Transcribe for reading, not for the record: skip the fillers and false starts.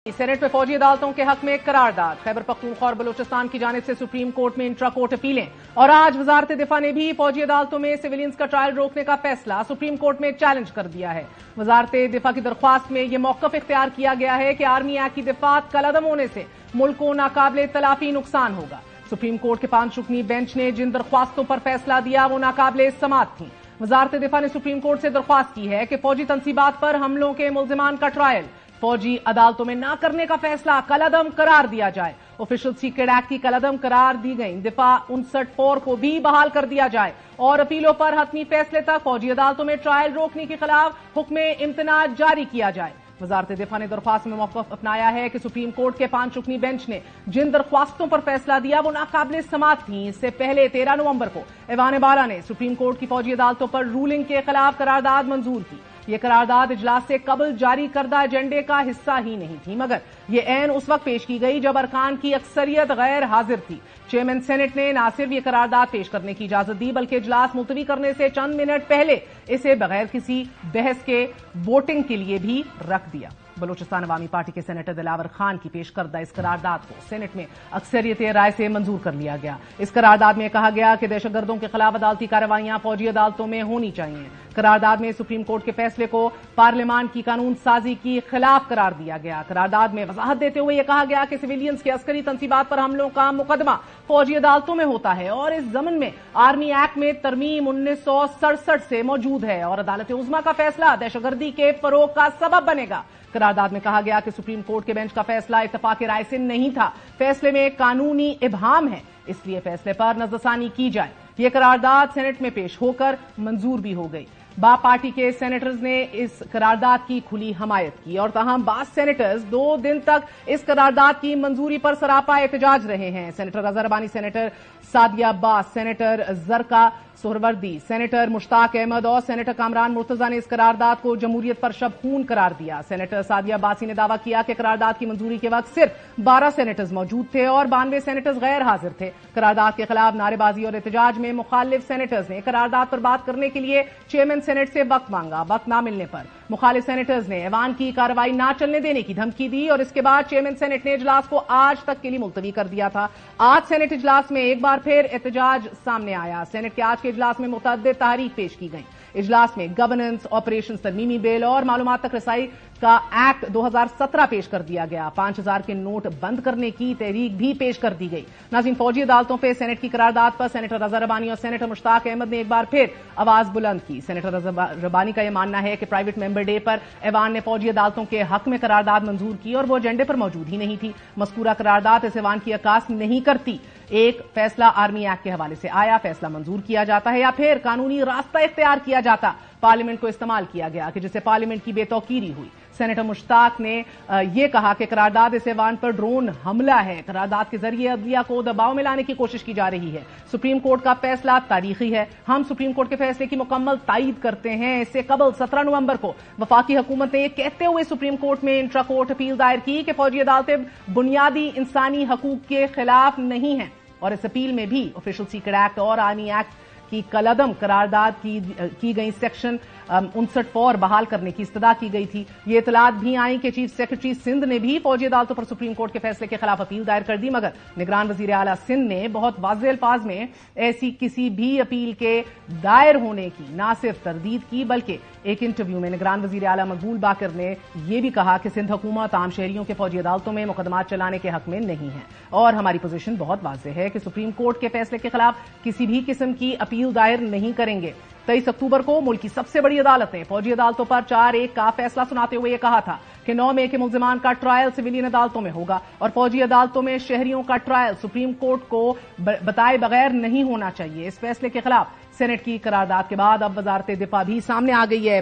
Senate में फौजी अदालतों के हक में करारदाद। खैबर पख्तूनख्वा और बलूचिस्तान की जानिब से सुप्रीम कोर्ट में इंट्रा कोर्ट अपीलें। और आज वजारत दिफा ने भी फौजी अदालतों में सिविलियंस का ट्रायल रोकने का फैसला सुप्रीम कोर्ट में चैलेंज कर दिया है। वजारत दिफा की दरख्वास्त में यह मौकफ इख्तियार किया गया है कि आर्मी एक्ट की दिफात कलअदम होने से मुल्क को नाकाबिले तलाफी नुकसान होगा। सुप्रीम कोर्ट के 5 रुकनी बेंच ने जिन दरख्वास्तों पर फैसला दिया वो नाकाबिले समात थी। वजारत दिफा ने सुप्रीम कोर्ट से दरख्वास्त की है कि फौजी तनसीबात पर हमलों के मुल्जिमान का ट्रायल फौजी अदालतों में न करने का फैसला कलअदम करार दिया जाए। ऑफिशियल सीक्रेट एक्ट की कलअदम करार दी गई दिफा 59(4) को भी बहाल कर दिया जाए और अपीलों पर हतमी फैसले तक फौजी अदालतों में ट्रायल रोकने के खिलाफ हुक्म इम्तना जारी किया जाए। वजारत दिफा ने दरख्वास्त में मौकफ अपनाया है कि सुप्रीम कोर्ट के 5 रुकनी बेंच ने जिन दरख्वास्तों पर फैसला दिया वो नाकाबिले समात थी। इससे पहले 13 नवंबर को ऐवान बारा ने सुप्रीम कोर्ट की फौजी अदालतों पर रूलिंग के खिलाफ करारदाद मंजूर की। ये करारदाद इजलास से कबल जारी करदा एजेंडे का हिस्सा ही नहीं थी, मगर ये ऐन उस वक्त पेश की गई जब अरकान की अक्सरियत गैर हाजिर थी। चेयरमैन सेनेट ने न सिर्फ ये करारदाद पेश करने की इजाजत दी बल्कि इजलास मुलतवी करने से चंद मिनट पहले इसे बगैर किसी बहस के वोटिंग के लिए भी रख दिया। बलूचिस्तान अवामी पार्टी के सेनेटर दिलावर खान की पेश करदा इस करारदाद को सेनेट में अक्सरियत राय से मंजूर कर लिया गया। इस करारदाद में कहा गया कि दहशतगर्दों के खिलाफ अदालती कार्रवाइयां फौजी अदालतों में होनी चाहिए। करारदाद में सुप्रीम कोर्ट के फैसले को पार्लियामान की कानून साजी की खिलाफ करार दिया गया। करारदाद में वजाहत देते हुए यह कहा गया कि सिविलियंस के अस्करी तनसीबात पर हमलों का मुकदमा फौजी अदालतों में होता है और इस जमन में आर्मी एक्ट में तरमीम 1967 से मौजूद है और अदालत उज़्मा का फैसला दहशतगर्दी के फरोग का सबब बनेगा। करारदाद में कहा गया कि सुप्रीम कोर्ट के बेंच का फैसला इत्तफाक राय से नहीं था, फैसले में कानूनी इबहाम है, इसलिए फैसले पर नजरसानी की जाए। यह करारदाद सेनेट में पेश होकर मंजूर भी हो गई। बा पार्टी के सेनेटर्स ने इस करारदाद की खुली हमायत की और तहम बास सेनेटर्स 2 दिन तक इस करारदाद की मंजूरी पर सरापा एहतजाज रहे हैं। Senator Azhar Rabbani, senator Sadia Abbas, senator Zarqa Suhrawardy, senator Mushtaq Ahmed और सेनेटर कामरान मुर्तजा ने इस करारदाद को जमहूरियत पर शब खून करार दिया। सेनेटर सादिया अब्बासी ने दावा किया कि करारदाद की मंजूरी के वक्त सिर्फ 12 सेनेटर्स मौजूद थे और 92 सेनेटर्स गैर हाजिर थे। करारदाद के खिलाफ नारेबाजी और एहतजाज में मुखालिफ सेनेटर्स ने करारदाद पर बात करने के लिए चेयरमैन सेनेट से वक्त मांगा। वक्त न मिलने पर मुखालिफ सेनेटर्स ने ऐवान की कार्रवाई न चलने देने की धमकी दी और इसके बाद चेयरमैन सेनेट ने इजलास को आज तक के लिए मुलतवी कर दिया था। आज सेनेट इजलास में एक बार फिर एहतजाज सामने आया। सेनेट के आज के इजलास में मुतअद्दिद तहरीक पेश की गई। इजलास में गवर्नेंस ऑपरेशन तरमीमी बिल और मालूमात तक रसाई का एक्ट 2017 पेश कर दिया गया। 5000 के नोट बंद करने की तहरीक भी पेश कर दी गई। नाज़रीन, फौजी अदालतों पर सेनेट की करारदाद पर सेनेटर अजहर रब्बानी और सेनेटर मुश्ताक अहमद ने एक बार फिर आवाज बुलंद की। सेनेटर अजहर रब्बानी का यह मानना है कि प्राइवेट मेंबर डे पर ऐवान ने फौजी अदालतों के हक में करारदाद मंजूर की और वो एजेंडे पर मौजूद ही नहीं थी। मज़कूरा करारदाद इस ऐवान की अक्कास नहीं करती। एक फैसला आर्मी एक्ट के हवाले से आया, फैसला मंजूर किया जाता है या फिर कानूनी रास्ता इख्तियार किया जाता, पार्लियामेंट को इस्तेमाल किया गया कि जिससे पार्लियामेंट की बेतौकीरी हुई। सेनेटर मुश्ताक ने यह कहा कि करारदाद इस ऐवान पर ड्रोन हमला है। करारदाद के जरिए अदलिया को दबाव में लाने की कोशिश की जा रही है। सुप्रीम कोर्ट का फैसला तारीखी है। हम सुप्रीम कोर्ट के फैसले की मुकम्मल तायीद करते हैं। इससे कबल 17 नवंबर को वफाकी हुकूमत ने यह कहते हुए सुप्रीम कोर्ट में इंट्रा कोर्ट अपील दायर की कि फौजी अदालतें बुनियादी इंसानी हकूक के खिलाफ नहीं हैं और इस अपील में भी ऑफिशियल सीक्रेट एक्ट और आर्मी एक्ट की कलअदम करारदाद की गई सेक्शन 59(4) बहाल करने की इस्तदा की गई थी। ये इतलात भी आई कि चीफ सेक्रेटरी सिंध ने भी फौजी अदालतों पर सुप्रीम कोर्ट के फैसले के खिलाफ अपील दायर कर दी, मगर निगरान वजीर आला सिंध ने बहुत वाज़ेह अल्फाज में ऐसी किसी भी अपील के दायर होने की न सिर्फ तरदीद की बल्कि एक इंटरव्यू में निगरान वजीर आला मकबूल बाकर ने यह भी कहा कि सिंध हुकूमत आम शहरियों के फौजी अदालतों में मुकदमात चलाने के हक में नहीं है और हमारी पोजीशन बहुत वाज़ेह है कि सुप्रीम कोर्ट के फैसले के खिलाफ किसी भी किस्म की अपील दायर नहीं करेंगे। 23 अक्टूबर को मुल्क की सबसे बड़ी अदालत ने फौजी अदालतों पर 4-1 का फैसला सुनाते हुए यह कहा था कि 9 मई के मुल्जिमान का ट्रायल सिविलियन अदालतों में होगा और फौजी अदालतों में शहरियों का ट्रायल सुप्रीम कोर्ट को बताए बगैर नहीं होना चाहिए। इस फैसले के खिलाफ सेनेट की करारदाद के बाद अब वजारत दिफा भी सामने आ गई है।